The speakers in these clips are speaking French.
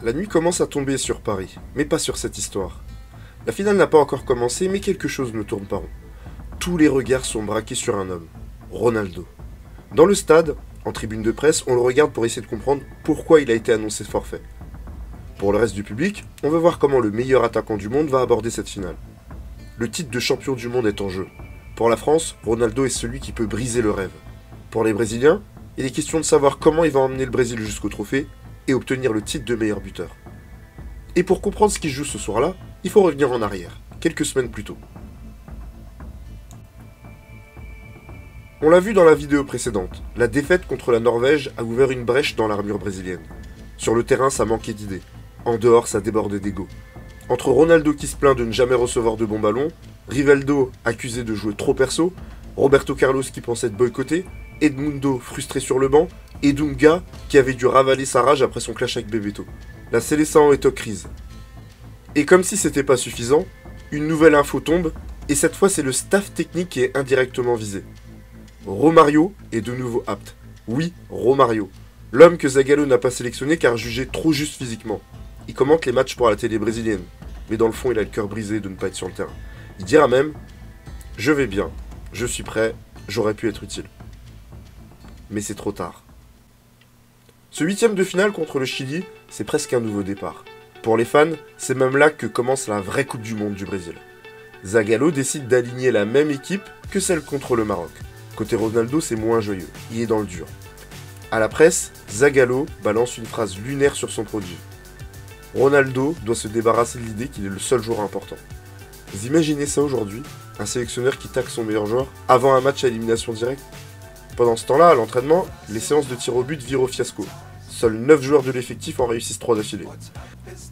La nuit commence à tomber sur Paris, mais pas sur cette histoire. La finale n'a pas encore commencé, mais quelque chose ne tourne pas rond. Tous les regards sont braqués sur un homme, Ronaldo. Dans le stade, en tribune de presse, on le regarde pour essayer de comprendre pourquoi il a été annoncé forfait. Pour le reste du public, on veut voir comment le meilleur attaquant du monde va aborder cette finale. Le titre de champion du monde est en jeu. Pour la France, Ronaldo est celui qui peut briser le rêve. Pour les Brésiliens, il est question de savoir comment il va emmener le Brésil jusqu'au trophée et obtenir le titre de meilleur buteur. Et pour comprendre ce qui se joue ce soir-là, il faut revenir en arrière, quelques semaines plus tôt. On l'a vu dans la vidéo précédente, la défaite contre la Norvège a ouvert une brèche dans l'armure brésilienne. Sur le terrain, ça manquait d'idées. En dehors, ça débordait d'ego. Entre Ronaldo qui se plaint de ne jamais recevoir de bons ballons, Rivaldo accusé de jouer trop perso, Roberto Carlos qui pensait être boycotté, Edmundo frustré sur le banc, et Dunga qui avait dû ravaler sa rage après son clash avec Bebeto. La Seleção est en crise. Et comme si c'était pas suffisant, une nouvelle info tombe, et cette fois c'est le staff technique qui est indirectement visé. Romario est de nouveau apte. Oui, Romario. L'homme que Zagallo n'a pas sélectionné car jugé trop juste physiquement. Il commente les matchs pour la télé brésilienne, mais dans le fond il a le cœur brisé de ne pas être sur le terrain. Il dira même « Je vais bien, je suis prêt, j'aurais pu être utile. » Mais c'est trop tard. Ce huitième de finale contre le Chili, c'est presque un nouveau départ. Pour les fans, c'est même là que commence la vraie Coupe du Monde du Brésil. Zagallo décide d'aligner la même équipe que celle contre le Maroc. Côté Ronaldo, c'est moins joyeux, il est dans le dur. À la presse, Zagallo balance une phrase lunaire sur son prodige. Ronaldo doit se débarrasser de l'idée qu'il est le seul joueur important. Vous imaginez ça aujourd'hui, un sélectionneur qui tacle son meilleur joueur avant un match à élimination directe? Pendant ce temps-là, à l'entraînement, les séances de tir au but virent au fiasco. Seuls 9 joueurs de l'effectif en réussissent 3 d'affilée.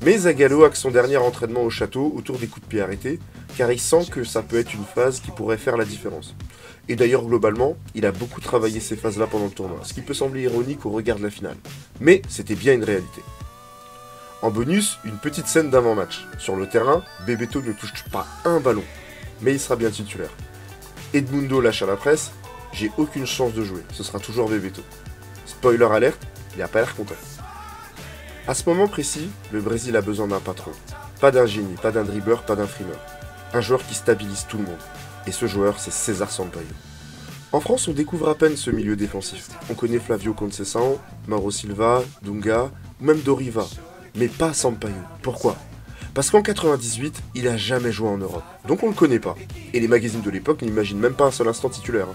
Mais Zagallo axe son dernier entraînement au château autour des coups de pied arrêtés, car il sent que ça peut être une phase qui pourrait faire la différence. Et d'ailleurs, globalement, il a beaucoup travaillé ces phases-là pendant le tournoi, ce qui peut sembler ironique au regard de la finale. Mais c'était bien une réalité. En bonus, une petite scène d'avant-match. Sur le terrain, Bebeto ne touche pas un ballon, mais il sera bien titulaire. Edmundo lâche à la presse, j'ai aucune chance de jouer, ce sera toujours Bebeto. Spoiler alerte, il n'a pas l'air content. À ce moment précis, le Brésil a besoin d'un patron. Pas d'un génie, pas d'un dribbleur, pas d'un frimeur. Un joueur qui stabilise tout le monde. Et ce joueur, c'est César Sampaio. En France, on découvre à peine ce milieu défensif. On connaît Flavio Conceição, Mauro Silva, Dunga, ou même Doriva. Mais pas Sampaio. Pourquoi? Parce qu'en 98, il a jamais joué en Europe. Donc on le connaît pas. Et les magazines de l'époque n'imaginent même pas un seul instant titulaire.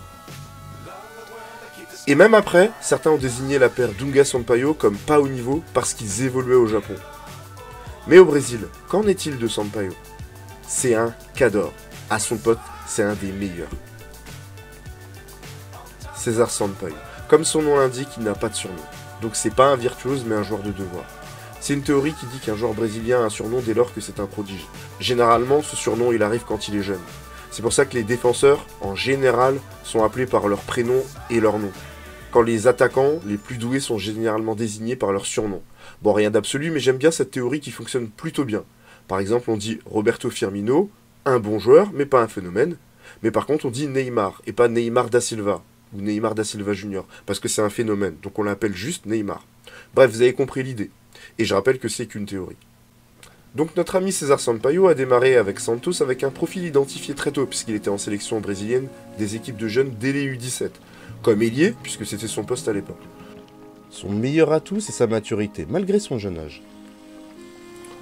Et même après, certains ont désigné la paire Dunga-Sampaio comme pas au niveau parce qu'ils évoluaient au Japon. Mais au Brésil, qu'en est-il de Sampaio? C'est un cador. À son pote, c'est un des meilleurs. César Sampaio. Comme son nom l'indique, il n'a pas de surnom. Donc c'est pas un virtuose mais un joueur de devoir. C'est une théorie qui dit qu'un joueur brésilien a un surnom dès lors que c'est un prodige. Généralement, ce surnom il arrive quand il est jeune. C'est pour ça que les défenseurs, en général, sont appelés par leur prénom et leur nom. Quand les attaquants, les plus doués, sont généralement désignés par leur surnom. Bon, rien d'absolu, mais j'aime bien cette théorie qui fonctionne plutôt bien. Par exemple, on dit Roberto Firmino, un bon joueur, mais pas un phénomène. Mais par contre, on dit Neymar, et pas Neymar da Silva, ou Neymar da Silva Junior, parce que c'est un phénomène, donc on l'appelle juste Neymar. Bref, vous avez compris l'idée. Et je rappelle que c'est qu'une théorie. Donc notre ami César Sampaio a démarré avec Santos avec un profil identifié très tôt, puisqu'il était en sélection brésilienne des équipes de jeunes dès les U17, comme ailier, puisque c'était son poste à l'époque. Son meilleur atout, c'est sa maturité, malgré son jeune âge.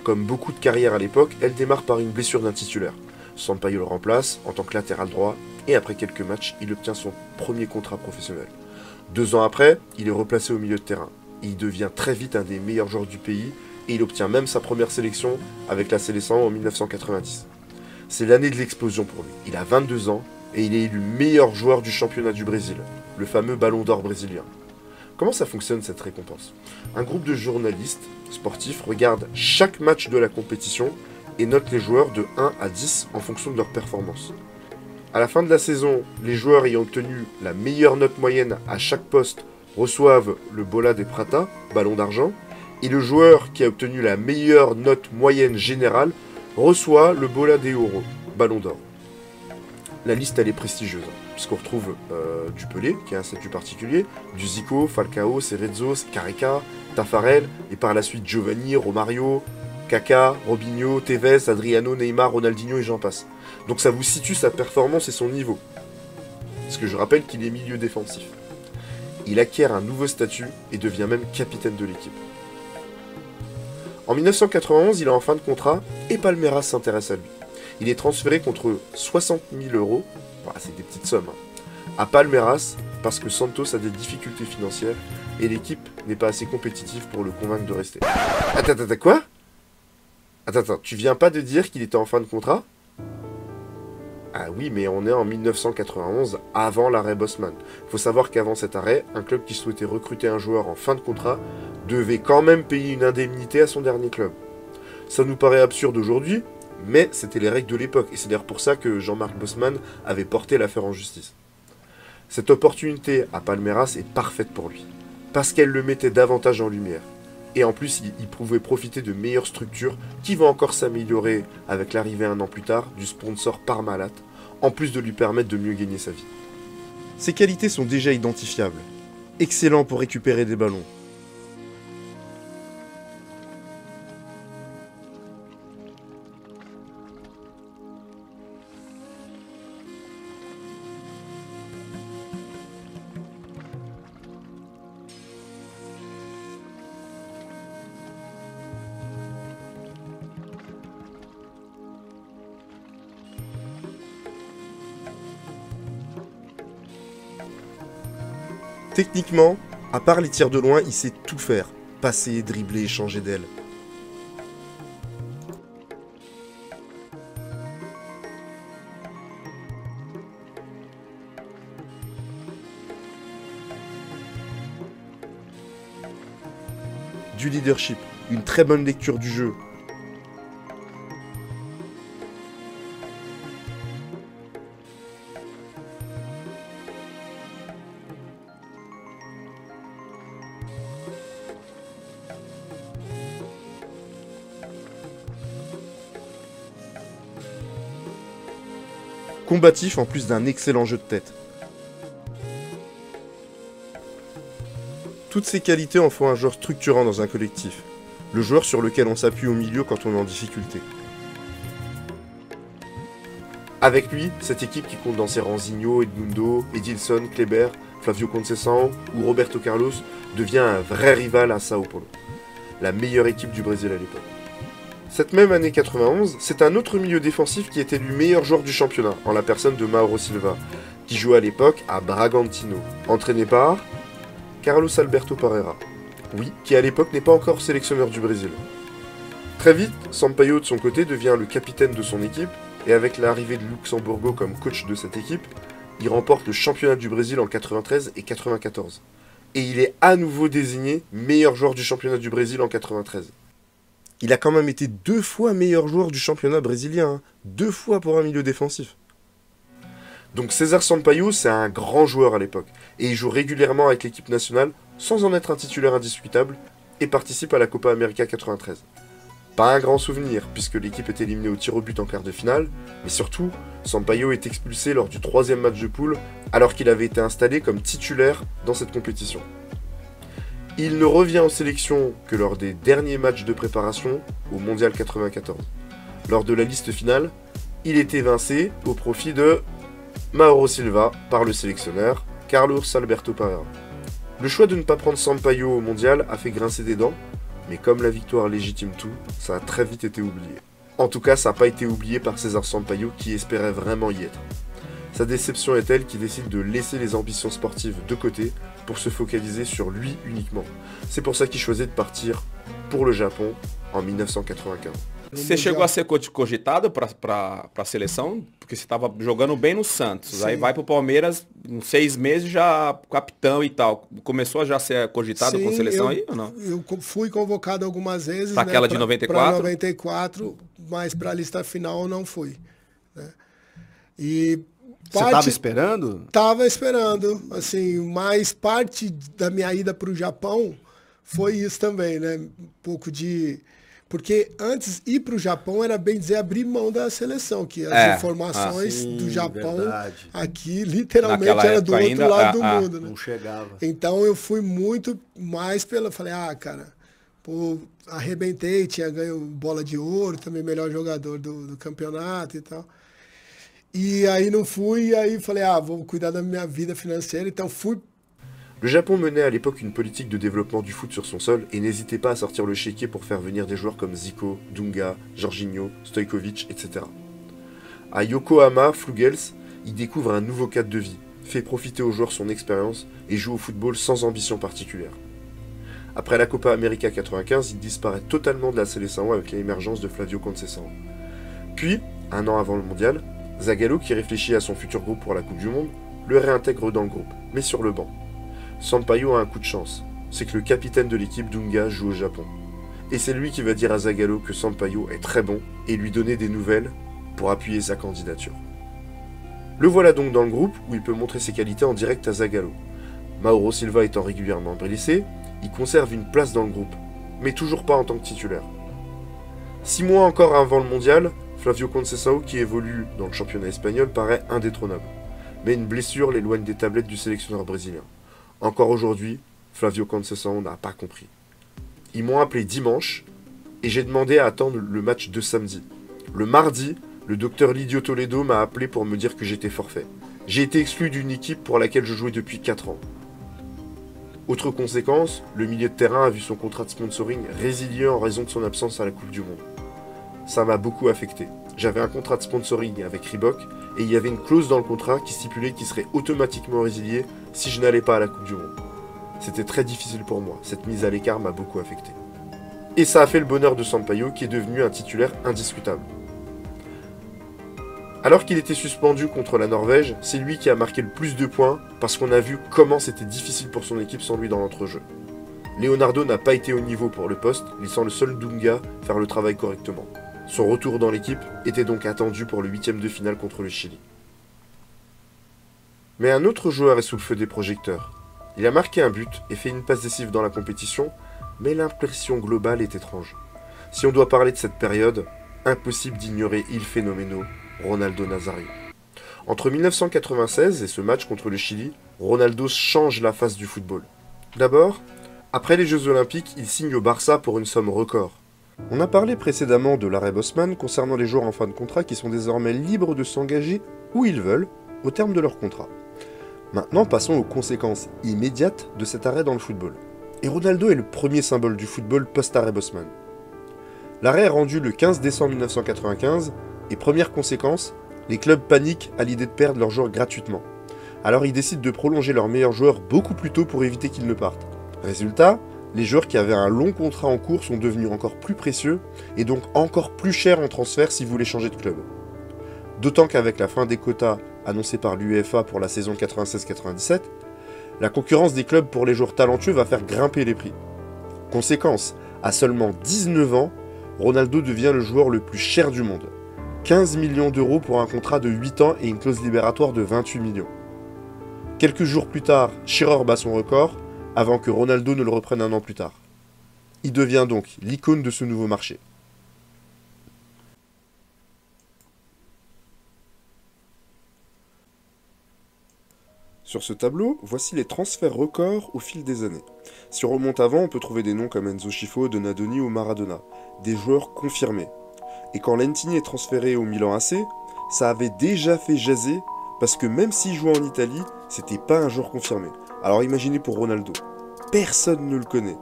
Comme beaucoup de carrières à l'époque, elle démarre par une blessure d'un titulaire. Sampaio le remplace en tant que latéral droit, et après quelques matchs, il obtient son premier contrat professionnel. 2 ans après, il est replacé au milieu de terrain. Il devient très vite un des meilleurs joueurs du pays, et il obtient même sa première sélection avec la Seleção en 1990. C'est l'année de l'explosion pour lui. Il a 22 ans, et il est élu meilleur joueur du championnat du Brésil, le fameux Ballon d'Or brésilien. Comment ça fonctionne cette récompense? Un groupe de journalistes sportifs regarde chaque match de la compétition et note les joueurs de 1 à 10 en fonction de leur performance. À la fin de la saison, les joueurs ayant obtenu la meilleure note moyenne à chaque poste reçoivent le Bola de Prata, ballon d'argent, et le joueur qui a obtenu la meilleure note moyenne générale reçoit le Bola de Ouro, ballon d'or. La liste elle est prestigieuse, puisqu'on retrouve du Pelé, qui a un statut particulier, du Zico, Falcao, Cerezo, Careca, Tafarel, et par la suite Giovanni, Romario, Kaká, Robinho, Tevez, Adriano, Neymar, Ronaldinho et j'en passe. Donc ça vous situe sa performance et son niveau. Parce que je rappelle qu'il est milieu défensif. Il acquiert un nouveau statut et devient même capitaine de l'équipe. En 1991, il est en fin de contrat et Palmeiras s'intéresse à lui. Il est transféré contre 60 000 euros, c'est des petites sommes, à Palmeiras parce que Santos a des difficultés financières et l'équipe n'est pas assez compétitive pour le convaincre de rester. Attends, quoi? Attends, tu viens pas de dire qu'il était en fin de contrat? Ah oui, mais on est en 1991, avant l'arrêt Bosman. Faut savoir qu'avant cet arrêt, un club qui souhaitait recruter un joueur en fin de contrat devait quand même payer une indemnité à son dernier club. Ça nous paraît absurde aujourd'hui, mais c'était les règles de l'époque, et c'est d'ailleurs pour ça que Jean-Marc Bosman avait porté l'affaire en justice. Cette opportunité à Palmeiras est parfaite pour lui, parce qu'elle le mettait davantage en lumière. Et en plus, il pouvait profiter de meilleures structures qui vont encore s'améliorer avec l'arrivée un an plus tard du sponsor Parmalat, en plus de lui permettre de mieux gagner sa vie. Ses qualités sont déjà identifiables. Excellent pour récupérer des ballons. Techniquement, à part les tirs de loin, il sait tout faire. Passer, dribbler, changer d'aile. Du leadership, une très bonne lecture du jeu. Combatif en plus d'un excellent jeu de tête. Toutes ces qualités en font un joueur structurant dans un collectif, le joueur sur lequel on s'appuie au milieu quand on est en difficulté. Avec lui, cette équipe qui compte dans ses rangs Zinho, Edmundo, Edilson, Kleber, Flavio Conceição ou Roberto Carlos devient un vrai rival à Sao Paulo, la meilleure équipe du Brésil à l'époque. Cette même année 91, c'est un autre milieu défensif qui est élu meilleur joueur du championnat, en la personne de Mauro Silva, qui jouait à l'époque à Bragantino, entraîné par Carlos Alberto Parreira, oui, qui à l'époque n'est pas encore sélectionneur du Brésil. Très vite, Sampaio de son côté devient le capitaine de son équipe, et avec l'arrivée de Luxemburgo comme coach de cette équipe, il remporte le championnat du Brésil en 93 et 94. Et il est à nouveau désigné meilleur joueur du championnat du Brésil en 93. Il a quand même été 2 fois meilleur joueur du championnat brésilien, 2 fois pour un milieu défensif. Donc César Sampaio, c'est un grand joueur à l'époque, et il joue régulièrement avec l'équipe nationale sans en être un titulaire indiscutable, et participe à la Copa América 93. Pas un grand souvenir, puisque l'équipe est éliminée au tir au but en quart de finale, mais surtout, Sampaio est expulsé lors du 3e match de poule, alors qu'il avait été installé comme titulaire dans cette compétition. Il ne revient en sélection que lors des derniers matchs de préparation au Mondial 94. Lors de la liste finale, il est évincé au profit de Mauro Silva par le sélectionneur Carlos Alberto Parreira. Le choix de ne pas prendre Sampaio au Mondial a fait grincer des dents, mais comme la victoire légitime tout, ça a très vite été oublié. En tout cas, ça n'a pas été oublié par César Sampaio qui espérait vraiment y être. Sa déception est telle qu'il décide de laisser les ambitions sportives de côté pour se focaliser sur lui uniquement. C'est pour ça qu'il choisit de partir pour le Japon en 1995. Você chegou a ser cogitado para a seleção? Porque você estava jogando bem no Santos. Sim. Aí vai para o Palmeiras, em 6 meses já capitão e tal. Começou a já ser cogitado com a seleção aí ou não? Eu fui convocado algumas vezes. Para aquela de 94? Para 94, mas para a lista final eu não fui. Né? E você estava esperando? Estava esperando, assim, mas parte da minha ida para o Japão foi isso também, né? Um pouco de Porque antes, ir para o Japão era, bem dizer, abrir mão da seleção, que as informações do Japão aqui, literalmente, era do outro lado do mundo. Né? Não chegava. Então, eu fui muito mais pela... Falei, cara, pô, arrebentei, tinha ganho bola de ouro, também melhor jogador do campeonato e tal. E aí não fui, e aí falei, vou cuidar da minha vida financeira, então fui. Le Japon menait à l'époque une politique de développement du foot sur son sol et n'hésitait pas à sortir le chéquier pour faire venir des joueurs comme Zico, Dunga, Jorginho, Stojkovic, etc. À Yokohama, Flugels, il découvre un nouveau cadre de vie, fait profiter aux joueurs son expérience et joue au football sans ambition particulière. Après la Copa América 95, il disparaît totalement de la Seleção avec l'émergence de Flavio Conceição. Puis, un an avant le mondial, Zagallo, qui réfléchit à son futur groupe pour la Coupe du Monde, le réintègre dans le groupe, mais sur le banc. Sampaio a un coup de chance, c'est que le capitaine de l'équipe Dunga joue au Japon. Et c'est lui qui va dire à Zagallo que Sampaio est très bon et lui donner des nouvelles pour appuyer sa candidature. Le voilà donc dans le groupe où il peut montrer ses qualités en direct à Zagallo. Mauro Silva étant régulièrement blessé, il conserve une place dans le groupe, mais toujours pas en tant que titulaire. 6 mois encore avant le mondial, Flavio Conceição, qui évolue dans le championnat espagnol, paraît indétrônable. Mais une blessure l'éloigne des tablettes du sélectionneur brésilien. Encore aujourd'hui, Flavio Conceição n'a pas compris. Ils m'ont appelé dimanche et j'ai demandé à attendre le match de samedi. Le mardi, le docteur Lidio Toledo m'a appelé pour me dire que j'étais forfait. J'ai été exclu d'une équipe pour laquelle je jouais depuis 4 ans. Autre conséquence, le milieu de terrain a vu son contrat de sponsoring résilié en raison de son absence à la Coupe du Monde. Ça m'a beaucoup affecté. J'avais un contrat de sponsoring avec Reebok et il y avait une clause dans le contrat qui stipulait qu'il serait automatiquement résilié si je n'allais pas à la Coupe du Monde. C'était très difficile pour moi, cette mise à l'écart m'a beaucoup affecté. Et ça a fait le bonheur de Sampaio qui est devenu un titulaire indiscutable. Alors qu'il était suspendu contre la Norvège, c'est lui qui a marqué le plus de points parce qu'on a vu comment c'était difficile pour son équipe sans lui dans l'entrejeu. Leonardo n'a pas été au niveau pour le poste, laissant le seul Dunga faire le travail correctement. Son retour dans l'équipe était donc attendu pour le 8e de finale contre le Chili. Mais un autre joueur est sous le feu des projecteurs. Il a marqué un but et fait une passe décisive dans la compétition, mais l'impression globale est étrange. Si on doit parler de cette période, impossible d'ignorer il phénoménal Ronaldo Nazario. Entre 1996 et ce match contre le Chili, Ronaldo change la face du football. D'abord, après les Jeux Olympiques, il signe au Barça pour une somme record. On a parlé précédemment de l'arrêt Bosman concernant les joueurs en fin de contrat qui sont désormais libres de s'engager où ils veulent au terme de leur contrat. Maintenant, passons aux conséquences immédiates de cet arrêt dans le football. Et Ronaldo est le premier symbole du football post-arrêt Bosman. L'arrêt est rendu le 15 décembre 1995 et première conséquence, les clubs paniquent à l'idée de perdre leurs joueurs gratuitement. Alors ils décident de prolonger leurs meilleurs joueurs beaucoup plus tôt pour éviter qu'ils ne partent. Résultat, les joueurs qui avaient un long contrat en cours sont devenus encore plus précieux et donc encore plus chers en transfert s'ils voulaient changer de club. D'autant qu'avec la fin des quotas annoncés par l'UEFA pour la saison 96-97, la concurrence des clubs pour les joueurs talentueux va faire grimper les prix. Conséquence, à seulement 19 ans, Ronaldo devient le joueur le plus cher du monde. 15 millions d'euros pour un contrat de 8 ans et une clause libératoire de 28 millions. Quelques jours plus tard, Shearer bat son record, avant que Ronaldo ne le reprenne un an plus tard. Il devient donc l'icône de ce nouveau marché. Sur ce tableau, voici les transferts records au fil des années. Si on remonte avant, on peut trouver des noms comme Enzo Scifo, Donadoni ou Maradona, des joueurs confirmés. Et quand Lentini est transféré au Milan AC, ça avait déjà fait jaser, parce que même s'il jouait en Italie, c'était pas un joueur confirmé. Alors imaginez pour Ronaldo. Personne ne le connaît.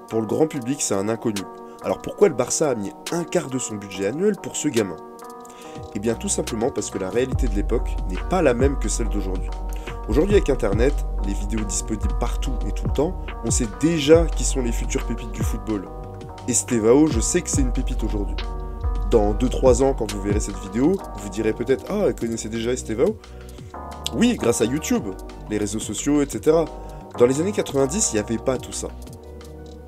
Pour le grand public, c'est un inconnu. Alors pourquoi le Barça a mis un quart de son budget annuel pour ce gamin? Eh bien tout simplement parce que la réalité de l'époque n'est pas la même que celle d'aujourd'hui. Aujourd'hui avec Internet, les vidéos disponibles partout et tout le temps, on sait déjà qui sont les futures pépites du football. Estevao, je sais que c'est une pépite aujourd'hui. Dans 2-3 ans, quand vous verrez cette vidéo, vous direz peut-être « Ah, elle connaissait déjà Estevao ?» Oui, grâce à YouTube, les réseaux sociaux, etc. Dans les années 90, il n'y avait pas tout ça.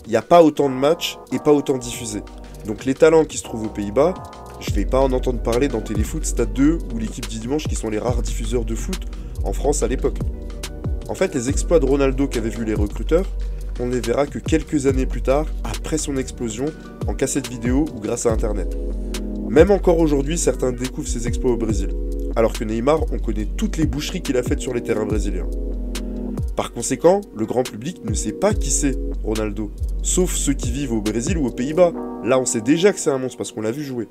Il n'y a pas autant de matchs et pas autant diffusés. Donc les talents qui se trouvent aux Pays-Bas, je ne vais pas en entendre parler dans Téléfoot, Stade 2 ou l'équipe du dimanche qui sont les rares diffuseurs de foot en France à l'époque. En fait, les exploits de Ronaldo qu'avaient vu les recruteurs, on ne les verra que quelques années plus tard, après son explosion, en cassette vidéo ou grâce à Internet. Même encore aujourd'hui, certains découvrent ses exploits au Brésil, alors que Neymar, on connaît toutes les boucheries qu'il a faites sur les terrains brésiliens. Par conséquent, le grand public ne sait pas qui c'est Ronaldo, sauf ceux qui vivent au Brésil ou aux Pays-Bas. Là, on sait déjà que c'est un monstre parce qu'on l'a vu jouer.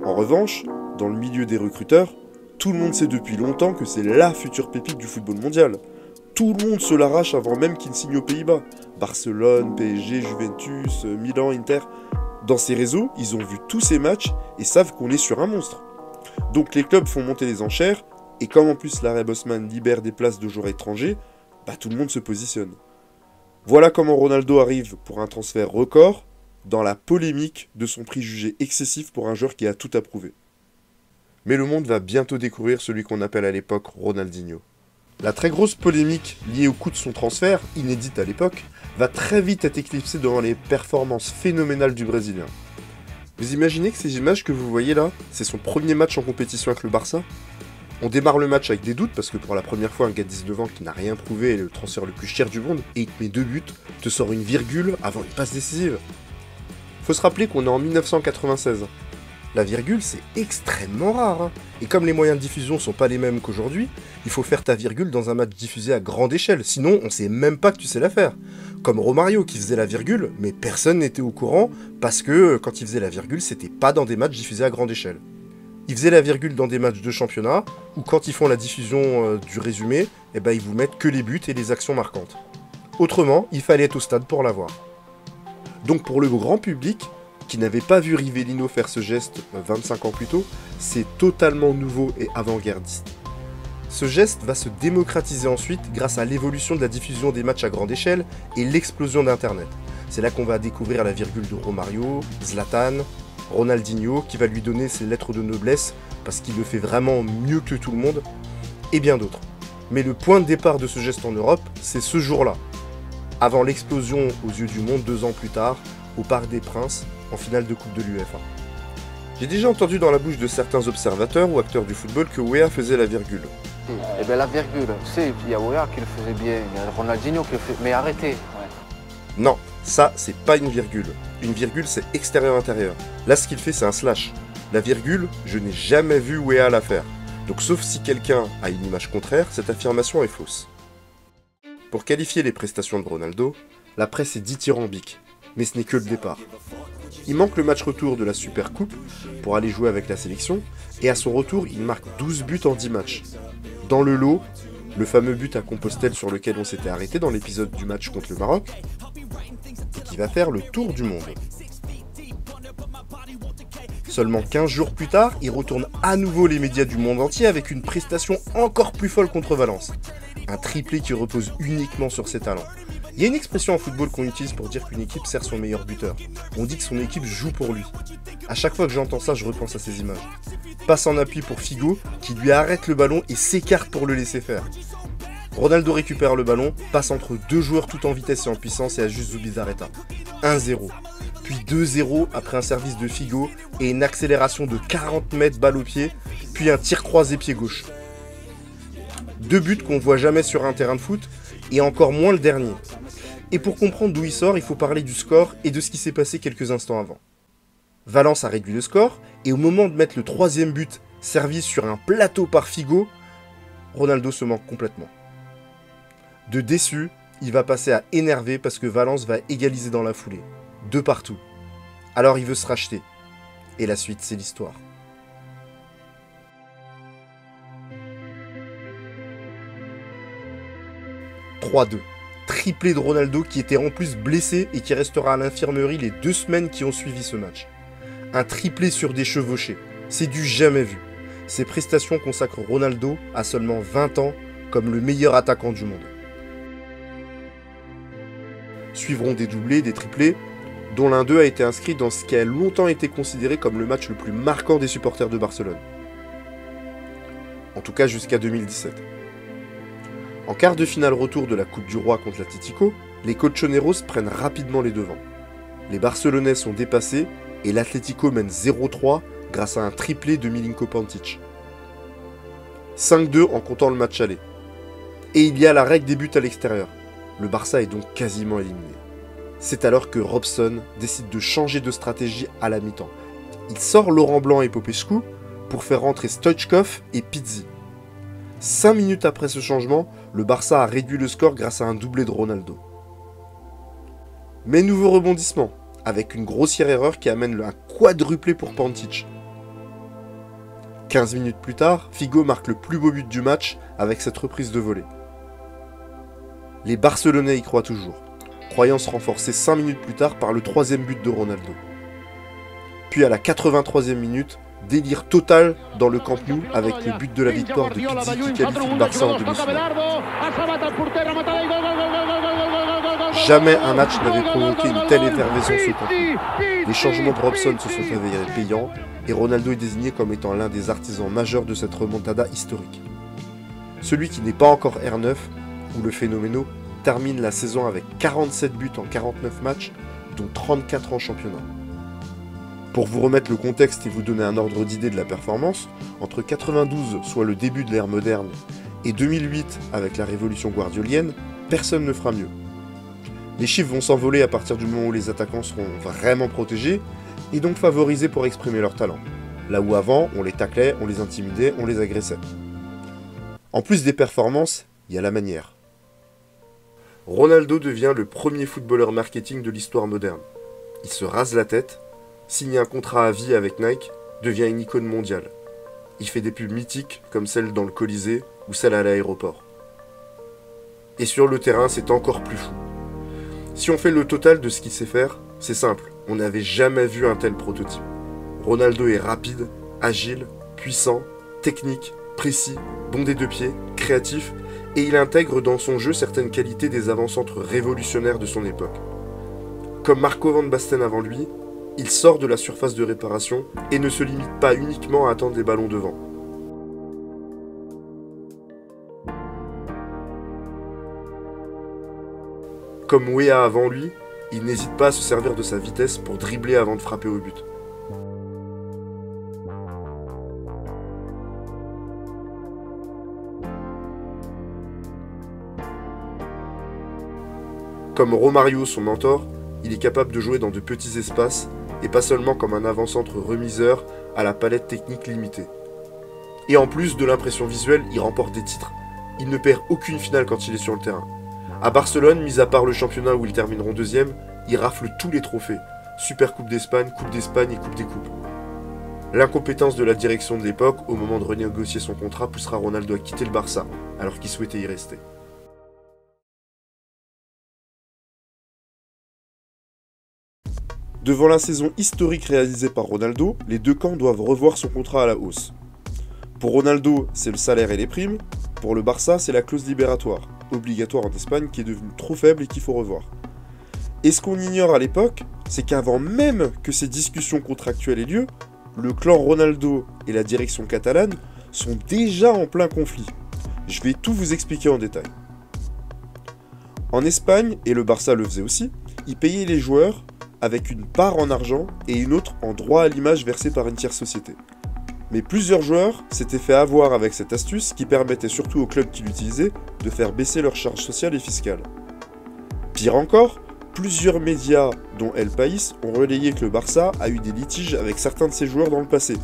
En revanche, dans le milieu des recruteurs, tout le monde sait depuis longtemps que c'est la future pépite du football mondial. Tout le monde se l'arrache avant même qu'il signe aux Pays-Bas. Barcelone, PSG, Juventus, Milan, Inter. Dans ces réseaux, ils ont vu tous ces matchs et savent qu'on est sur un monstre. Donc les clubs font monter les enchères, et comme en plus l'arrêt Bosman libère des places de joueurs étrangers, tout le monde se positionne. Voilà comment Ronaldo arrive pour un transfert record, dans la polémique de son prix jugé excessif pour un joueur qui a tout approuvé. Mais le monde va bientôt découvrir celui qu'on appelle à l'époque Ronaldinho. La très grosse polémique liée au coût de son transfert, inédite à l'époque, va très vite être éclipsée devant les performances phénoménales du Brésilien. Vous imaginez que ces images que vous voyez là, c'est son premier match en compétition avec le Barça ? On démarre le match avec des doutes parce que pour la première fois un gars de 19 ans qui n'a rien prouvé est le transfert le plus cher du monde et il te met 2 buts, te sort une virgule avant une passe décisive. Faut se rappeler qu'on est en 1996. La virgule, c'est extrêmement rare, hein. Et comme les moyens de diffusion sont pas les mêmes qu'aujourd'hui, il faut faire ta virgule dans un match diffusé à grande échelle, sinon on sait même pas que tu sais la faire. Comme Romario qui faisait la virgule, mais personne n'était au courant, parce que quand il faisait la virgule, c'était pas dans des matchs diffusés à grande échelle. Il faisait la virgule dans des matchs de championnat, où quand ils font la diffusion du résumé, ils vous mettent que les buts et les actions marquantes. Autrement, il fallait être au stade pour la voir. Donc pour le grand public, qui n'avait pas vu Rivellino faire ce geste 25 ans plus tôt, c'est totalement nouveau et avant-gardiste. Ce geste va se démocratiser ensuite grâce à l'évolution de la diffusion des matchs à grande échelle et l'explosion d'Internet. C'est là qu'on va découvrir la virgule de Romario, Zlatan, Ronaldinho, qui va lui donner ses lettres de noblesse parce qu'il le fait vraiment mieux que tout le monde, et bien d'autres. Mais le point de départ de ce geste en Europe, c'est ce jour-là, avant l'explosion aux yeux du monde 2 ans plus tard, au Parc des Princes, en finale de Coupe de l'UEFA. J'ai déjà entendu dans la bouche de certains observateurs ou acteurs du football que Weah faisait la virgule. Eh bien la virgule, tu sais, il y a Weah qui le faisait bien, il y a Ronaldinho qui le fait, mais arrêtez. Ouais. Non, ça c'est pas une virgule. Une virgule c'est extérieur-intérieur. Là ce qu'il fait c'est un slash. La virgule, je n'ai jamais vu Weah la faire. Donc sauf si quelqu'un a une image contraire, cette affirmation est fausse. Pour qualifier les prestations de Ronaldo, la presse est dithyrambique. Mais ce n'est que le départ. Il manque le match retour de la Super Coupe pour aller jouer avec la sélection, et à son retour, il marque 12 buts en 10 matchs. Dans le lot, le fameux but à Compostelle sur lequel on s'était arrêté dans l'épisode du match contre le Maroc, et qui va faire le tour du monde. Seulement 15 jours plus tard, il retourne à nouveau les médias du monde entier avec une prestation encore plus folle contre Valence. Un triplé qui repose uniquement sur ses talents. Il y a une expression en football qu'on utilise pour dire qu'une équipe sert son meilleur buteur. On dit que son équipe joue pour lui. À chaque fois que j'entends ça, je repense à ces images. Passe en appui pour Figo, qui lui arrête le ballon et s'écarte pour le laisser faire. Ronaldo récupère le ballon, passe entre 2 joueurs tout en vitesse et en puissance et ajuste Zubizarreta. 1-0. Puis 2-0 après un service de Figo et une accélération de 40 mètres balle au pied, puis un tir croisé pied gauche. 2 buts qu'on voit jamais sur un terrain de foot, et encore moins le dernier. Et pour comprendre d'où il sort, il faut parler du score et de ce qui s'est passé quelques instants avant. Valence a réduit le score, et au moment de mettre le 3e but, servi sur un plateau par Figo, Ronaldo se manque complètement. De déçu, il va passer à énervé parce que Valence va égaliser dans la foulée. 2 partout. Alors il veut se racheter. Et la suite, c'est l'histoire. « 3-2. Triplé de Ronaldo qui était en plus blessé et qui restera à l'infirmerie les 2 semaines qui ont suivi ce match. Un triplé sur des chevauchés. C'est du jamais vu. Ces prestations consacrent Ronaldo à seulement 20 ans comme le meilleur attaquant du monde. Suivront des doublés, des triplés, dont l'un d'eux a été inscrit dans ce qui a longtemps été considéré comme le match le plus marquant des supporters de Barcelone. En tout cas jusqu'à 2017. En quart de finale retour de la Coupe du Roi contre l'Atlético, les Colchoneros prennent rapidement les devants. Les Barcelonais sont dépassés et l'Atlético mène 0-3 grâce à un triplé de Milinko Pantic. 5-2 en comptant le match aller. Et il y a la règle des buts à l'extérieur. Le Barça est donc quasiment éliminé. C'est alors que Robson décide de changer de stratégie à la mi-temps. Il sort Laurent Blanc et Popescu pour faire rentrer Stoichkov et Pizzi. 5 minutes après ce changement, le Barça a réduit le score grâce à un doublé de Ronaldo. Mais nouveau rebondissement, avec une grossière erreur qui amène un quadruplé pour Pantic. 15 minutes plus tard, Figo marque le plus beau but du match avec cette reprise de volée. Les Barcelonais y croient toujours, croyant se renforcer 5 minutes plus tard par le 3e but de Ronaldo. Puis à la 83e minute, délire total dans le Camp Nou avec le but de la victoire de Pizzi qui qualifie le Barça en demi-finale. Jamais un match n'avait provoqué une telle effervescence au Camp Nou. Les changements de Robson se sont avérés payants et Ronaldo est désigné comme étant l'un des artisans majeurs de cette remontada historique. Celui qui n'est pas encore R9, ou le Phénoméno, termine la saison avec 47 buts en 49 matchs, dont 34 en championnat. Pour vous remettre le contexte et vous donner un ordre d'idée de la performance, entre 92, soit le début de l'ère moderne, et 2008, avec la révolution guardiolienne, personne ne fera mieux. Les chiffres vont s'envoler à partir du moment où les attaquants seront vraiment protégés, et donc favorisés pour exprimer leur talent. Là où avant, on les taclait, on les intimidait, on les agressait. En plus des performances, il y a la manière. Ronaldo devient le premier footballeur marketing de l'histoire moderne. Il se rase la tête, signe un contrat à vie avec Nike, devient une icône mondiale. Il fait des pubs mythiques comme celle dans le Colisée ou celle à l'aéroport. Et sur le terrain, c'est encore plus fou. Si on fait le total de ce qu'il sait faire, c'est simple, on n'avait jamais vu un tel prototype. Ronaldo est rapide, agile, puissant, technique, précis, bon des deux pieds, créatif, et il intègre dans son jeu certaines qualités des avant-centres révolutionnaires de son époque. Comme Marco van Basten avant lui, il sort de la surface de réparation et ne se limite pas uniquement à attendre des ballons devant. Comme Weah avant lui, il n'hésite pas à se servir de sa vitesse pour dribbler avant de frapper au but. Comme Romario, son mentor, il est capable de jouer dans de petits espaces et pas seulement comme un avant-centre remiseur à la palette technique limitée. Et en plus de l'impression visuelle, il remporte des titres. Il ne perd aucune finale quand il est sur le terrain. À Barcelone, mis à part le championnat où ils termineront deuxième, il rafle tous les trophées. Super Coupe d'Espagne et Coupe des Coupes. L'incompétence de la direction de l'époque, au moment de renégocier son contrat, poussera Ronaldo à quitter le Barça, alors qu'il souhaitait y rester. Devant la saison historique réalisée par Ronaldo, les deux camps doivent revoir son contrat à la hausse. Pour Ronaldo, c'est le salaire et les primes. Pour le Barça, c'est la clause libératoire, obligatoire en Espagne, qui est devenue trop faible et qu'il faut revoir. Et ce qu'on ignore à l'époque, c'est qu'avant même que ces discussions contractuelles aient lieu, le clan Ronaldo et la direction catalane sont déjà en plein conflit. Je vais tout vous expliquer en détail. En Espagne, et le Barça le faisait aussi, ils payaient les joueurs avec une part en argent et une autre en droit à l'image versée par une tierce société. Mais plusieurs joueurs s'étaient fait avoir avec cette astuce qui permettait surtout aux clubs qui l'utilisaient de faire baisser leurs charges sociales et fiscales. Pire encore, plusieurs médias, dont El País, ont relayé que le Barça a eu des litiges avec certains de ses joueurs dans le passé,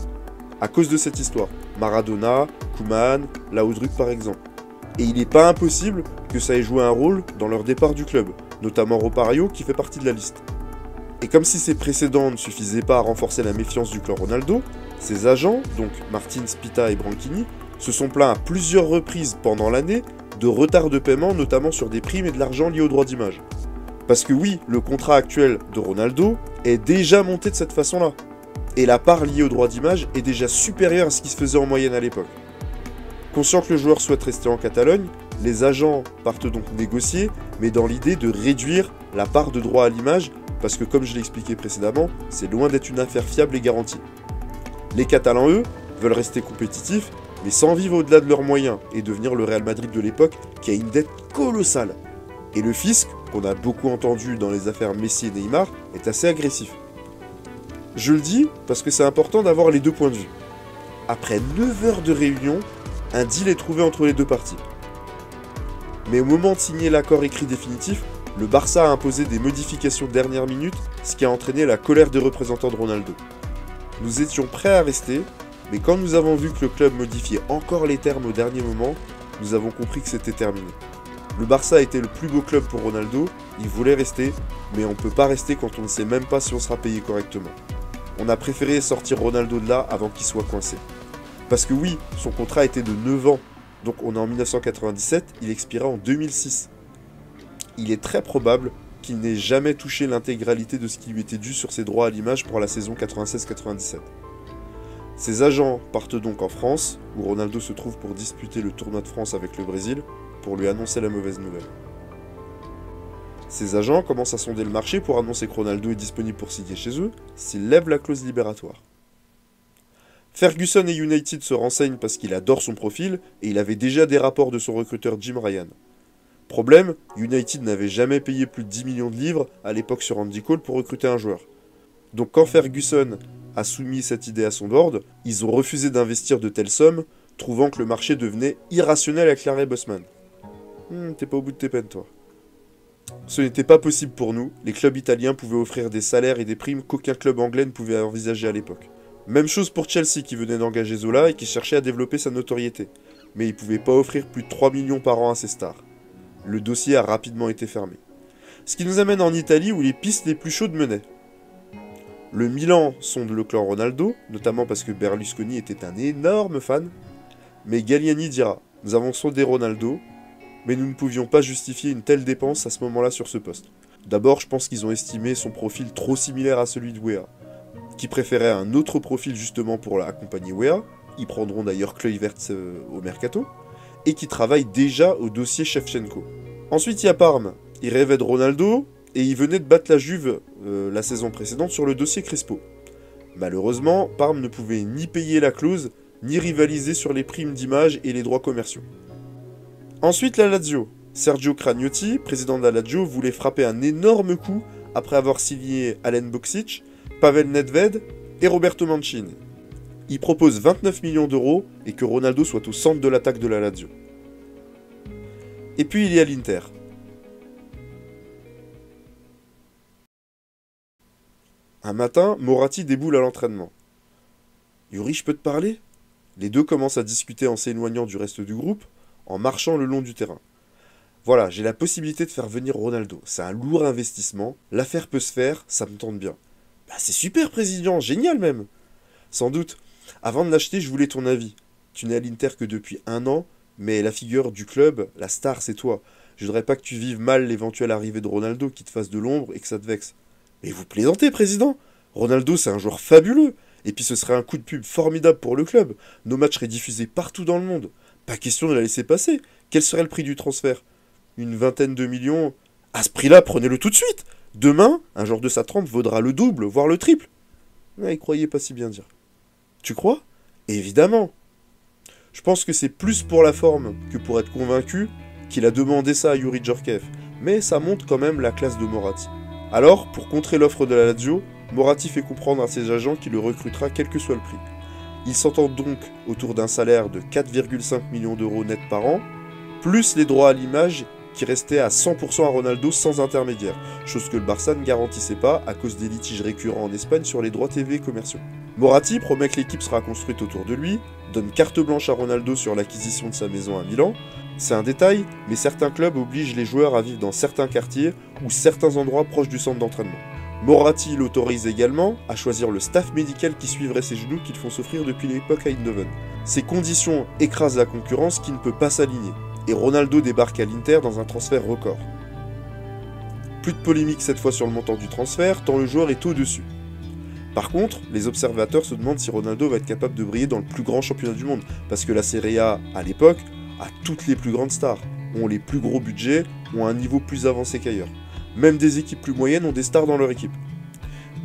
à cause de cette histoire. Maradona, Koeman, Laudrup par exemple. Et il n'est pas impossible que ça ait joué un rôle dans leur départ du club, notamment Romario qui fait partie de la liste. Et comme si ces précédents ne suffisaient pas à renforcer la méfiance du clan Ronaldo, ses agents, donc Martins, Pita et Branchini, se sont plaints à plusieurs reprises pendant l'année de retard de paiement, notamment sur des primes et de l'argent liés aux droits d'image. Parce que oui, le contrat actuel de Ronaldo est déjà monté de cette façon-là. Et la part liée aux droits d'image est déjà supérieure à ce qui se faisait en moyenne à l'époque. Conscient que le joueur souhaite rester en Catalogne, les agents partent donc négocier, mais dans l'idée de réduire la part de droit à l'image, parce que comme je l'ai expliqué précédemment, c'est loin d'être une affaire fiable et garantie. Les Catalans, eux, veulent rester compétitifs, mais sans vivre au-delà de leurs moyens, et devenir le Real Madrid de l'époque, qui a une dette colossale. Et le fisc, qu'on a beaucoup entendu dans les affaires Messi et Neymar, est assez agressif. Je le dis parce que c'est important d'avoir les deux points de vue. Après 9 heures de réunion, un deal est trouvé entre les deux parties. Mais au moment de signer l'accord écrit définitif, Le Barça a imposé des modifications de dernière minute, ce qui a entraîné la colère des représentants de Ronaldo. Nous étions prêts à rester, mais quand nous avons vu que le club modifiait encore les termes au dernier moment, nous avons compris que c'était terminé. Le Barça était le plus beau club pour Ronaldo, il voulait rester, mais on ne peut pas rester quand on ne sait même pas si on sera payé correctement. On a préféré sortir Ronaldo de là avant qu'il soit coincé. Parce que oui, son contrat était de 9 ans, donc on est en 1997, il expira en 2006. Il est très probable qu'il n'ait jamais touché l'intégralité de ce qui lui était dû sur ses droits à l'image pour la saison 96-97. Ses agents partent donc en France, où Ronaldo se trouve pour disputer le tournoi de France avec le Brésil, pour lui annoncer la mauvaise nouvelle. Ses agents commencent à sonder le marché pour annoncer que Ronaldo est disponible pour signer chez eux, s'il lève la clause libératoire. Ferguson et United se renseignent parce qu'il adore son profil, et il avait déjà des rapports de son recruteur Jim Ryan. Problème, United n'avait jamais payé plus de 10 millions de livres à l'époque sur Andy Cole pour recruter un joueur. Donc quand Ferguson a soumis cette idée à son board, ils ont refusé d'investir de telles sommes, trouvant que le marché devenait irrationnel avec Larry Bossman. T'es pas au bout de tes peines, toi. Ce n'était pas possible pour nous, les clubs italiens pouvaient offrir des salaires et des primes qu'aucun club anglais ne pouvait envisager à l'époque. Même chose pour Chelsea qui venait d'engager Zola et qui cherchait à développer sa notoriété. Mais il ne pouvait pas offrir plus de 3 millions par an à ses stars. Le dossier a rapidement été fermé. Ce qui nous amène en Italie où les pistes les plus chaudes menaient. Le Milan sonde le clan Ronaldo, notamment parce que Berlusconi était un énorme fan. Mais Galliani dira « Nous avons sondé Ronaldo, mais nous ne pouvions pas justifier une telle dépense à ce moment-là sur ce poste. D'abord, je pense qu'ils ont estimé son profil trop similaire à celui de Weah, qui préférait un autre profil justement pour accompagner Weah, ils prendront d'ailleurs Kluivert au mercato, et qui travaille déjà au dossier Shevchenko. Ensuite, il y a Parme, il rêvait de Ronaldo, et il venait de battre la Juve la saison précédente sur le dossier Crespo. Malheureusement, Parme ne pouvait ni payer la clause, ni rivaliser sur les primes d'image et les droits commerciaux. Ensuite, la Lazio. Sergio Cragnotti, président de la Lazio, voulait frapper un énorme coup après avoir signé Alen Boksic, Pavel Nedved et Roberto Mancini. Il propose 29 millions d'euros et que Ronaldo soit au centre de l'attaque de la Lazio. Et puis il y a l'Inter. Un matin, Moratti déboule à l'entraînement. « Yuri, je peux te parler ?» Les deux commencent à discuter en s'éloignant du reste du groupe, en marchant le long du terrain. Voilà, j'ai la possibilité de faire venir Ronaldo. C'est un lourd investissement. L'affaire peut se faire, ça me tente bien. Bah c'est super, président, génial même. Sans doute. Avant de l'acheter, je voulais ton avis. Tu n'es à l'Inter que depuis 1 an, mais la figure du club, la star, c'est toi. Je voudrais pas que tu vives mal l'éventuelle arrivée de Ronaldo, qui te fasse de l'ombre et que ça te vexe. Mais vous plaisantez, président. Ronaldo, c'est un joueur fabuleux. Et puis ce serait un coup de pub formidable pour le club. Nos matchs seraient diffusés partout dans le monde. Pas question de la laisser passer. Quel serait le prix du transfert? Une 20aine de millions? À ce prix-là, prenez-le tout de suite. Demain, un joueur de sa trempe vaudra le double, voire le triple. Il croyait pas si bien dire. Tu crois? Évidemment. Je pense que c'est plus pour la forme que pour être convaincu qu'il a demandé ça à Yuri Djorkaeff. Mais ça montre quand même la classe de Moratti. Alors, pour contrer l'offre de la Lazio, Moratti fait comprendre à ses agents qu'il le recrutera quel que soit le prix. Ils s'entendent donc autour d'un salaire de 4,5 millions d'euros net par an, plus les droits à l'image qui restaient à 100% à Ronaldo sans intermédiaire, chose que le Barça ne garantissait pas à cause des litiges récurrents en Espagne sur les droits TV commerciaux. Moratti promet que l'équipe sera construite autour de lui, donne carte blanche à Ronaldo sur l'acquisition de sa maison à Milan. C'est un détail, mais certains clubs obligent les joueurs à vivre dans certains quartiers ou certains endroits proches du centre d'entraînement. Moratti l'autorise également à choisir le staff médical qui suivrait ses genoux qu'ils font souffrir depuis l'époque à Eindhoven. Ces conditions écrasent la concurrence qui ne peut pas s'aligner, et Ronaldo débarque à l'Inter dans un transfert record. Plus de polémique cette fois sur le montant du transfert, tant le joueur est au-dessus. Par contre, les observateurs se demandent si Ronaldo va être capable de briller dans le plus grand championnat du monde, parce que la Serie A, à l'époque, a toutes les plus grandes stars, ont les plus gros budgets, ont un niveau plus avancé qu'ailleurs. Même des équipes plus moyennes ont des stars dans leur équipe.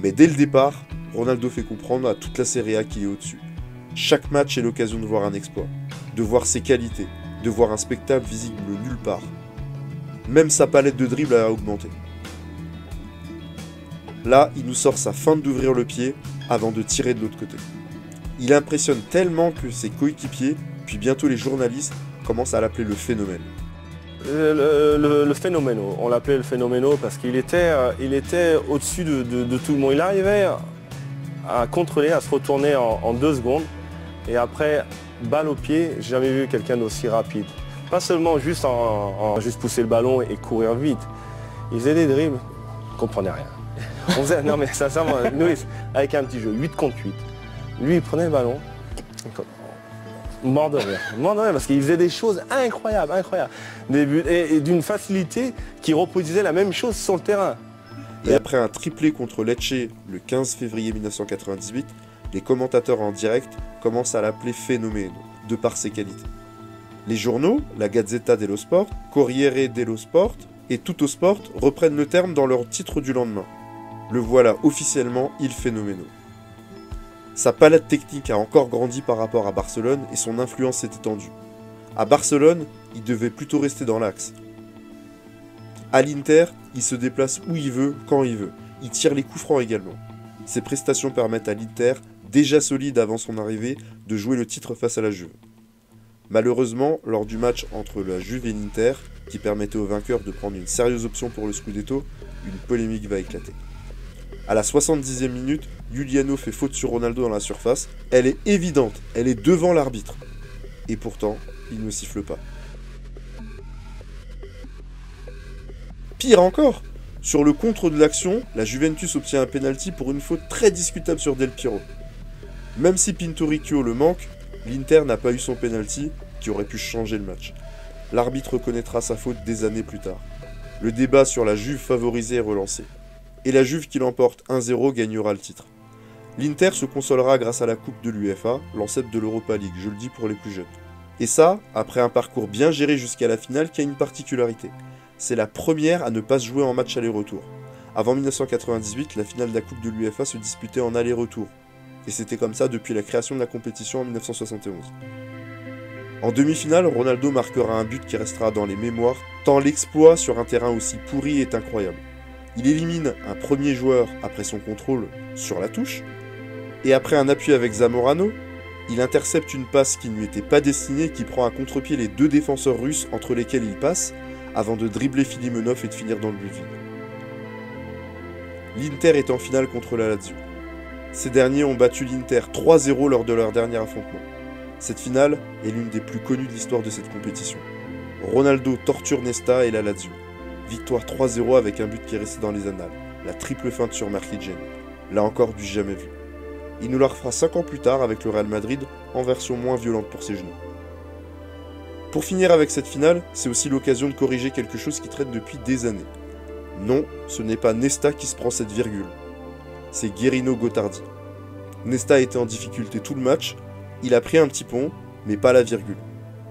Mais dès le départ, Ronaldo fait comprendre à toute la Serie A qu'il est au-dessus. Chaque match est l'occasion de voir un exploit, de voir ses qualités, de voir un spectacle visible nulle part. Même sa palette de dribble a augmenté. Là, il nous sort sa feinte d'ouvrir le pied avant de tirer de l'autre côté. Il impressionne tellement que ses coéquipiers, puis bientôt les journalistes, commencent à l'appeler le phénomène. Le phénoméno, on l'appelait le phénoméno parce qu'il était au-dessus de tout le monde. Il arrivait à contrôler, à se retourner en 2 secondes. Et après, balle au pied, j'ai jamais vu quelqu'un d'aussi rapide. Pas seulement juste juste pousser le ballon et courir vite. Il faisait des dribbles, on ne comprenait rien. On faisait, non mais sincèrement, nous, avec un petit jeu, 8 contre 8. Lui, il prenait le ballon, mort de rire, parce qu'il faisait des choses incroyables, Des buts, et d'une facilité qui reproduisait la même chose sur le terrain. Et après un triplé contre Lecce le 15 février 1998, les commentateurs en direct commencent à l'appeler phénomène, de par ses qualités. Les journaux, la Gazzetta dello Sport, Corriere dello Sport et Tutto Sport reprennent le terme dans leur titre du lendemain. Le voilà officiellement il phénoméno. Sa palette technique a encore grandi par rapport à Barcelone et son influence s'est étendue. À Barcelone, il devait plutôt rester dans l'axe. À l'Inter, il se déplace où il veut, quand il veut. Il tire les coups francs également. Ses prestations permettent à l'Inter, déjà solide avant son arrivée, de jouer le titre face à la Juve. Malheureusement, lors du match entre la Juve et l'Inter, qui permettait au vainqueur de prendre une sérieuse option pour le Scudetto, une polémique va éclater. À la 70e minute, Giuliano fait faute sur Ronaldo dans la surface. Elle est évidente, elle est devant l'arbitre. Et pourtant, il ne siffle pas. Pire encore, sur le contre de l'action, la Juventus obtient un pénalty pour une faute très discutable sur Del Piero. Même si Pinturicchio le manque, l'Inter n'a pas eu son pénalty qui aurait pu changer le match. L'arbitre reconnaîtra sa faute des années plus tard. Le débat sur la Juve favorisée est relancé. Et la Juve qui l'emporte 1-0 gagnera le titre. L'Inter se consolera grâce à la Coupe de l'UEFA, l'ancêtre de l'Europa League, je le dis pour les plus jeunes. Et ça, après un parcours bien géré jusqu'à la finale qui a une particularité. C'est la première à ne pas se jouer en match aller-retour. Avant 1998, la finale de la Coupe de l'UEFA se disputait en aller-retour. Et c'était comme ça depuis la création de la compétition en 1971. En demi-finale, Ronaldo marquera un but qui restera dans les mémoires, tant l'exploit sur un terrain aussi pourri est incroyable. Il élimine un premier joueur après son contrôle sur la touche, et après un appui avec Zamorano, il intercepte une passe qui ne lui était pas destinée et qui prend à contre-pied les 2 défenseurs russes entre lesquels il passe, avant de dribbler Filimonov et de finir dans le but vide. L'Inter est en finale contre la Lazio. Ces derniers ont battu l'Inter 3-0 lors de leur dernier affrontement. Cette finale est l'une des plus connues de l'histoire de cette compétition. Ronaldo torture Nesta et la Lazio. Victoire 3-0 avec un but qui est resté dans les annales. La triple feinte sur Marquinhos. Là encore du jamais vu. Il nous la refera 5 ans plus tard avec le Real Madrid, en version moins violente pour ses genoux. Pour finir avec cette finale, c'est aussi l'occasion de corriger quelque chose qui traîne depuis des années. Non, ce n'est pas Nesta qui se prend cette virgule. C'est Guerino Gottardi. Nesta était en difficulté tout le match, il a pris un petit pont, mais pas la virgule.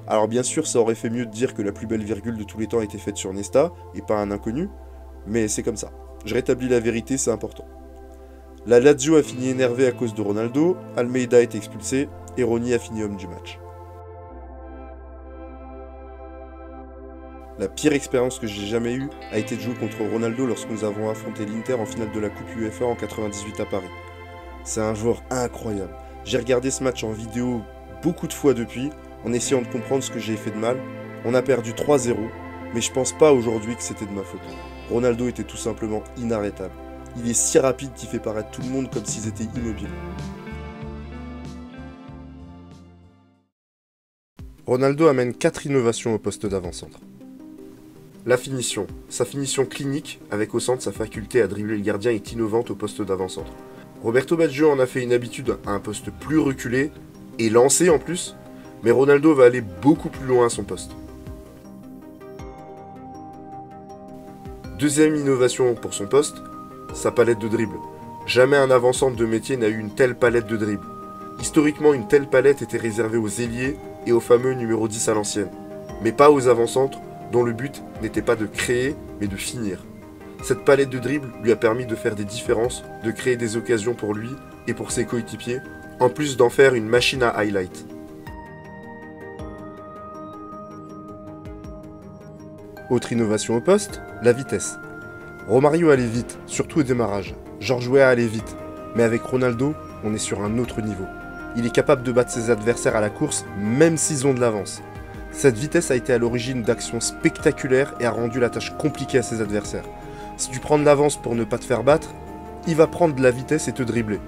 Alors bien sûr, ça aurait fait mieux de dire que la plus belle virgule de tous les temps a été faite sur Nesta, et pas un inconnu, mais c'est comme ça. Je rétablis la vérité, c'est important. La Lazio a fini énervée à cause de Ronaldo, Almeida est expulsé, et Roni a fini homme du match. La pire expérience que j'ai jamais eue a été de jouer contre Ronaldo lorsque nous avons affronté l'Inter en finale de la Coupe UEFA en 98 à Paris. C'est un joueur incroyable. J'ai regardé ce match en vidéo beaucoup de fois depuis, en essayant de comprendre ce que j'ai fait de mal. On a perdu 3-0, mais je pense pas aujourd'hui que c'était de ma faute. Ronaldo était tout simplement inarrêtable. Il est si rapide qu'il fait paraître tout le monde comme s'ils étaient immobiles. Ronaldo amène 4 innovations au poste d'avant-centre. La finition. Sa finition clinique, avec au centre sa faculté à dribbler le gardien, est innovante au poste d'avant-centre. Roberto Baggio en a fait une habitude à un poste plus reculé, et lancé en plus, mais Ronaldo va aller beaucoup plus loin à son poste. Deuxième innovation pour son poste, sa palette de dribble. Jamais un avant-centre de métier n'a eu une telle palette de dribble. Historiquement, une telle palette était réservée aux ailiers et au fameux numéro 10 à l'ancienne, mais pas aux avant-centres, dont le but n'était pas de créer, mais de finir. Cette palette de dribble lui a permis de faire des différences, de créer des occasions pour lui et pour ses coéquipiers, en plus d'en faire une machine à highlight. Autre innovation au poste, la vitesse. Romario allait vite, surtout au démarrage. George Weah allait vite, mais avec Ronaldo, on est sur un autre niveau. Il est capable de battre ses adversaires à la course, même s'ils ont de l'avance. Cette vitesse a été à l'origine d'actions spectaculaires et a rendu la tâche compliquée à ses adversaires. Si tu prends de l'avance pour ne pas te faire battre, il va prendre de la vitesse et te dribbler.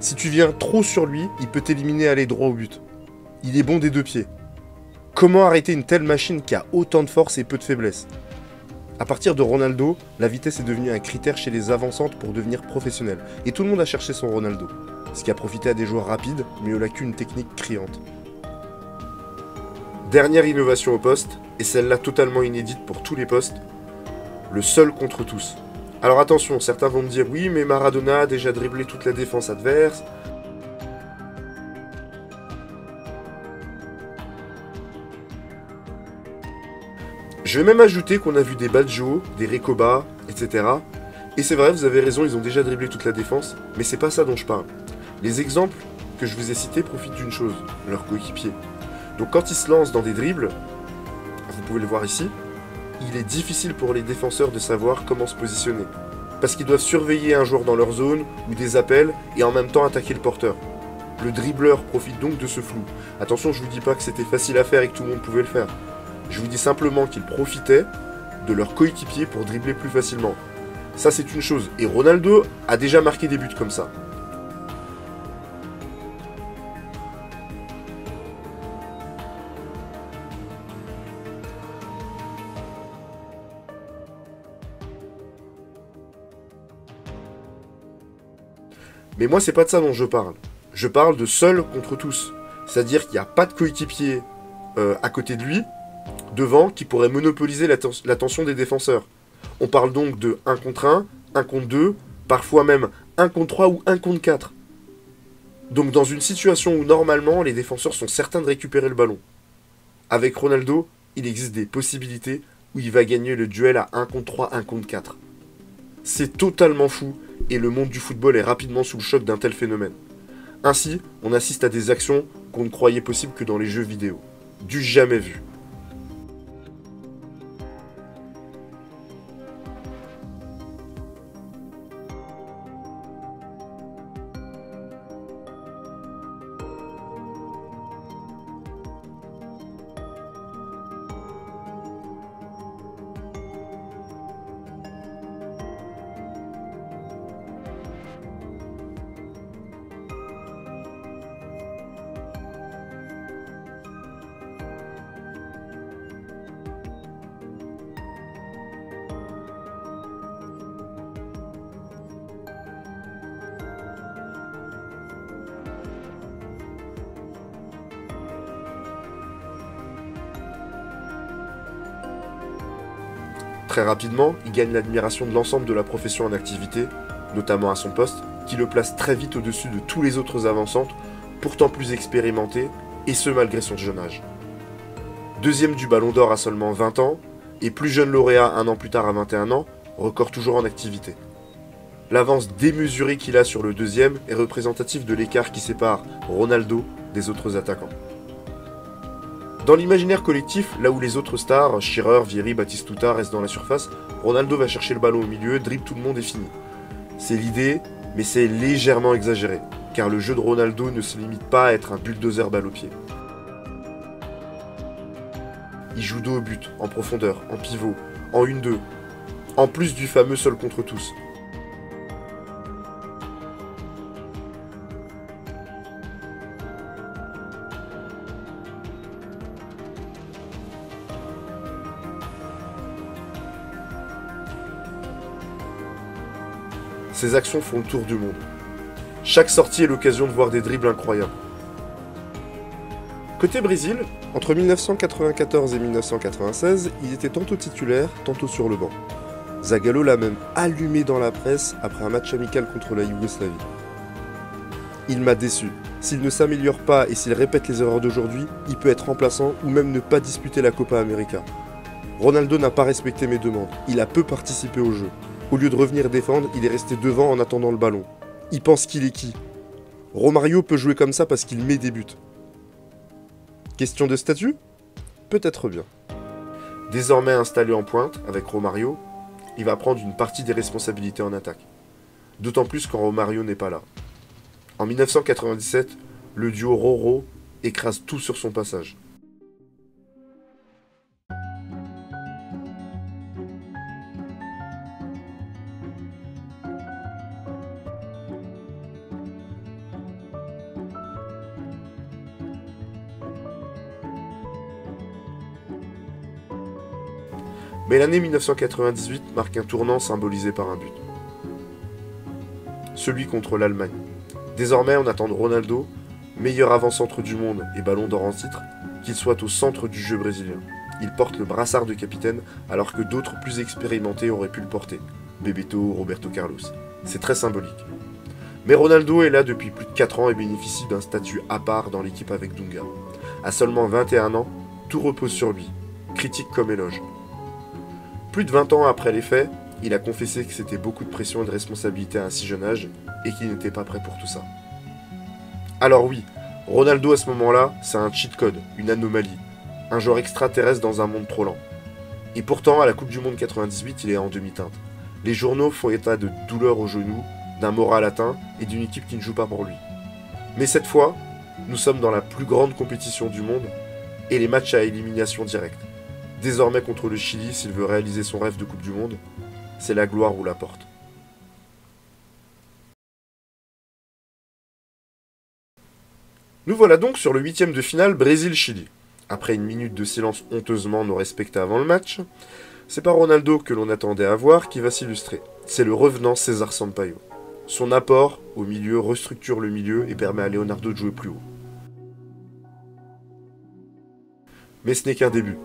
Si tu viens trop sur lui, il peut t'éliminer et aller droit au but. Il est bon des deux pieds. Comment arrêter une telle machine qui a autant de force et peu de faiblesse? À partir de Ronaldo, la vitesse est devenue un critère chez les avancantes pour devenir professionnel. Et tout le monde a cherché son Ronaldo. Ce qui a profité à des joueurs rapides, mais aux lacunes techniques criantes. Dernière innovation au poste, et celle-là totalement inédite pour tous les postes, le seul contre tous. Alors attention, certains vont me dire oui, mais Maradona a déjà dribblé toute la défense adverse. Je vais même ajouter qu'on a vu des Baggio, des Recoba, etc. Et c'est vrai, vous avez raison, ils ont déjà dribblé toute la défense, mais c'est pas ça dont je parle. Les exemples que je vous ai cités profitent d'une chose, leur coéquipier. Donc quand ils se lancent dans des dribbles, vous pouvez le voir ici, il est difficile pour les défenseurs de savoir comment se positionner. Parce qu'ils doivent surveiller un joueur dans leur zone, ou des appels, et en même temps attaquer le porteur. Le dribbleur profite donc de ce flou. Attention, je vous dis pas que c'était facile à faire et que tout le monde pouvait le faire. Je vous dis simplement qu'ils profitaient de leur coéquipier pour dribbler plus facilement. Ça c'est une chose, et Ronaldo a déjà marqué des buts comme ça. Mais moi, c'est pas de ça dont je parle. Je parle de seul contre tous. C'est-à-dire qu'il n'y a pas de coéquipier à côté de lui, devant, qui pourrait monopoliser l'attention des défenseurs. On parle donc de 1 contre 1 contre 2, parfois même 1 contre 3 ou 1 contre 4. Donc dans une situation où normalement les défenseurs sont certains de récupérer le ballon. Avec Ronaldo, il existe des possibilités où il va gagner le duel à 1 contre 3, 1 contre 4. C'est totalement fou, et le monde du football est rapidement sous le choc d'un tel phénomène. Ainsi, on assiste à des actions qu'on ne croyait possibles que dans les jeux vidéo. Du jamais vu. Très rapidement, il gagne l'admiration de l'ensemble de la profession en activité, notamment à son poste, qui le place très vite au-dessus de tous les autres avancantes, pourtant plus expérimentés, et ce malgré son jeune âge. Deuxième du Ballon d'Or à seulement 20 ans, et plus jeune lauréat un an plus tard à 21 ans, record toujours en activité. L'avance démesurée qu'il a sur le deuxième est représentative de l'écart qui sépare Ronaldo des autres attaquants. Dans l'imaginaire collectif, là où les autres stars, Shearer, Vieri, Batistuta restent dans la surface, Ronaldo va chercher le ballon au milieu, dribble tout le monde et finit. C'est l'idée, mais c'est légèrement exagéré, car le jeu de Ronaldo ne se limite pas à être un bulldozer balle au pied. Il joue dos au but, en profondeur, en pivot, en 1-2, en plus du fameux seul contre tous. Ces actions font le tour du monde. Chaque sortie est l'occasion de voir des dribbles incroyables. Côté Brésil, entre 1994 et 1996, il était tantôt titulaire, tantôt sur le banc. Zagallo l'a même allumé dans la presse après un match amical contre la Yougoslavie. Il m'a déçu. S'il ne s'améliore pas et s'il répète les erreurs d'aujourd'hui, il peut être remplaçant ou même ne pas disputer la Copa América. Ronaldo n'a pas respecté mes demandes. Il a peu participé au jeu. Au lieu de revenir défendre, il est resté devant en attendant le ballon. Il pense qu'il est qui? Romario peut jouer comme ça parce qu'il met des buts. Question de statut? Peut-être bien. Désormais installé en pointe avec Romario, il va prendre une partie des responsabilités en attaque. D'autant plus quand Romario n'est pas là. En 1997, le duo Roro écrase tout sur son passage. Mais l'année 1998 marque un tournant symbolisé par un but. Celui contre l'Allemagne. Désormais, on attend de Ronaldo, meilleur avant-centre du monde et ballon d'or en titre, qu'il soit au centre du jeu brésilien. Il porte le brassard de capitaine alors que d'autres plus expérimentés auraient pu le porter. Bebeto, Roberto Carlos. C'est très symbolique. Mais Ronaldo est là depuis plus de 4 ans et bénéficie d'un statut à part dans l'équipe avec Dunga. À seulement 21 ans, tout repose sur lui, critique comme éloge. Plus de 20 ans après les faits, il a confessé que c'était beaucoup de pression et de responsabilité à un si jeune âge et qu'il n'était pas prêt pour tout ça. Alors oui, Ronaldo à ce moment-là, c'est un cheat code, une anomalie, un joueur extraterrestre dans un monde trop lent. Et pourtant, à la Coupe du Monde 98, il est en demi-teinte. Les journaux font état de douleurs au genou, d'un moral atteint et d'une équipe qui ne joue pas pour lui. Mais cette fois, nous sommes dans la plus grande compétition du monde et les matchs à élimination directe. Désormais contre le Chili, s'il veut réaliser son rêve de Coupe du Monde, c'est la gloire ou la porte. Nous voilà donc sur le 8e de finale Brésil-Chili. Après une minute de silence honteusement non respecté avant le match, c'est pas Ronaldo que l'on attendait à voir qui va s'illustrer. C'est le revenant César Sampaio. Son apport au milieu restructure le milieu et permet à Leonardo de jouer plus haut. Mais ce n'est qu'un début.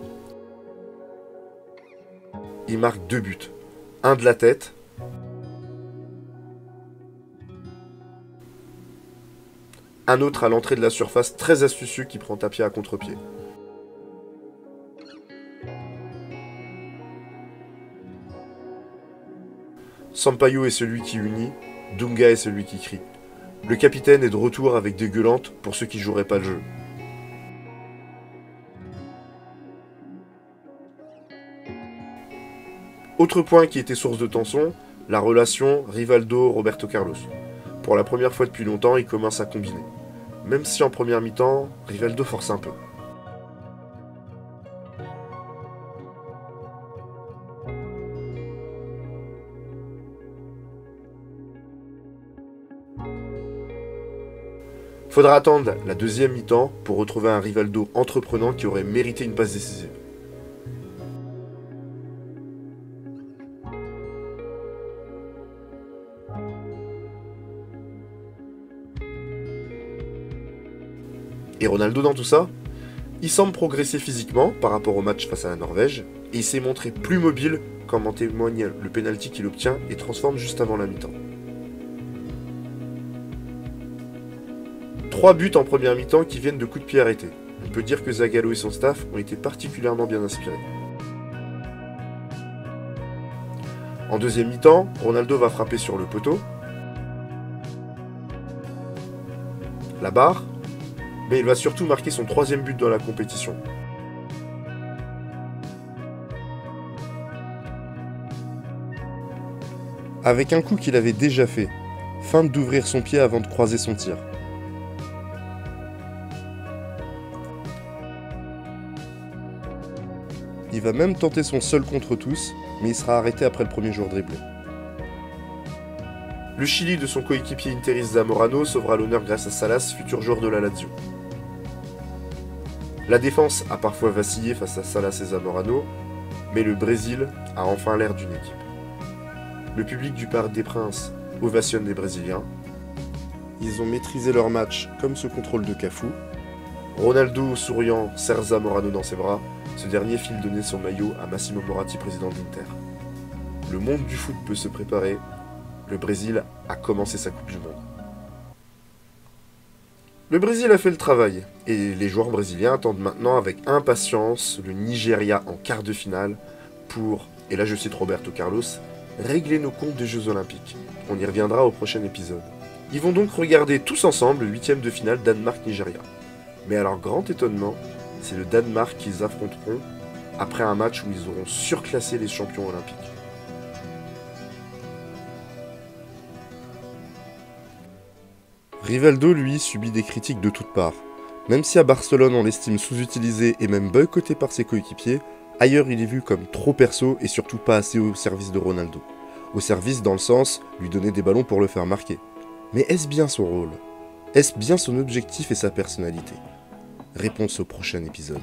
Il marque 2 buts. Un de la tête. Un autre à l'entrée de la surface très astucieux qui prend Tapia à contre-pied. Sampaio est celui qui unit, Dunga est celui qui crie. Le capitaine est de retour avec des gueulantes pour ceux qui joueraient pas le jeu. Autre point qui était source de tension, la relation Rivaldo-Roberto Carlos. Pour la première fois depuis longtemps, ils commencent à combiner. Même si en première mi-temps, Rivaldo force un peu. Faudra attendre la deuxième mi-temps pour retrouver un Rivaldo entreprenant qui aurait mérité une passe décisive. Et Ronaldo dans tout ça, il semble progresser physiquement par rapport au match face à la Norvège, et il s'est montré plus mobile comme en témoigne le pénalty qu'il obtient et transforme juste avant la mi-temps. 3 buts en première mi-temps qui viennent de coups de pied arrêtés. On peut dire que Zagallo et son staff ont été particulièrement bien inspirés. En deuxième mi-temps, Ronaldo va frapper sur le poteau, la barre, mais il va surtout marquer son 3e but dans la compétition. Avec un coup qu'il avait déjà fait, feinte d'ouvrir son pied avant de croiser son tir. Il va même tenter son seul contre tous, mais il sera arrêté après le premier jour dribblé. Le Chili de son coéquipier Interis Zamorano sauvera l'honneur grâce à Salas, futur joueur de la Lazio. La défense a parfois vacillé face à Salas et Zamorano, mais le Brésil a enfin l'air d'une équipe. Le public du Parc des Princes ovationne les Brésiliens. Ils ont maîtrisé leur match comme ce contrôle de Cafu. Ronaldo, souriant, serre Zamorano dans ses bras. Ce dernier file donner son maillot à Massimo Moratti, président de l'Inter. Le monde du foot peut se préparer. Le Brésil a commencé sa Coupe du Monde. Le Brésil a fait le travail, et les joueurs brésiliens attendent maintenant avec impatience le Nigeria en quart de finale pour, et là je cite Roberto Carlos, régler nos comptes des Jeux Olympiques. On y reviendra au prochain épisode. Ils vont donc regarder tous ensemble le 8e de finale Danemark-Nigeria. Mais à leur grand étonnement, c'est le Danemark qu'ils affronteront après un match où ils auront surclassé les champions olympiques. Rivaldo, lui, subit des critiques de toutes parts. Même si à Barcelone on l'estime sous-utilisé et même boycotté par ses coéquipiers, ailleurs il est vu comme trop perso et surtout pas assez au service de Ronaldo. Au service dans le sens, lui donner des ballons pour le faire marquer. Mais est-ce bien son rôle? Est-ce bien son objectif et sa personnalité? Réponse au prochain épisode.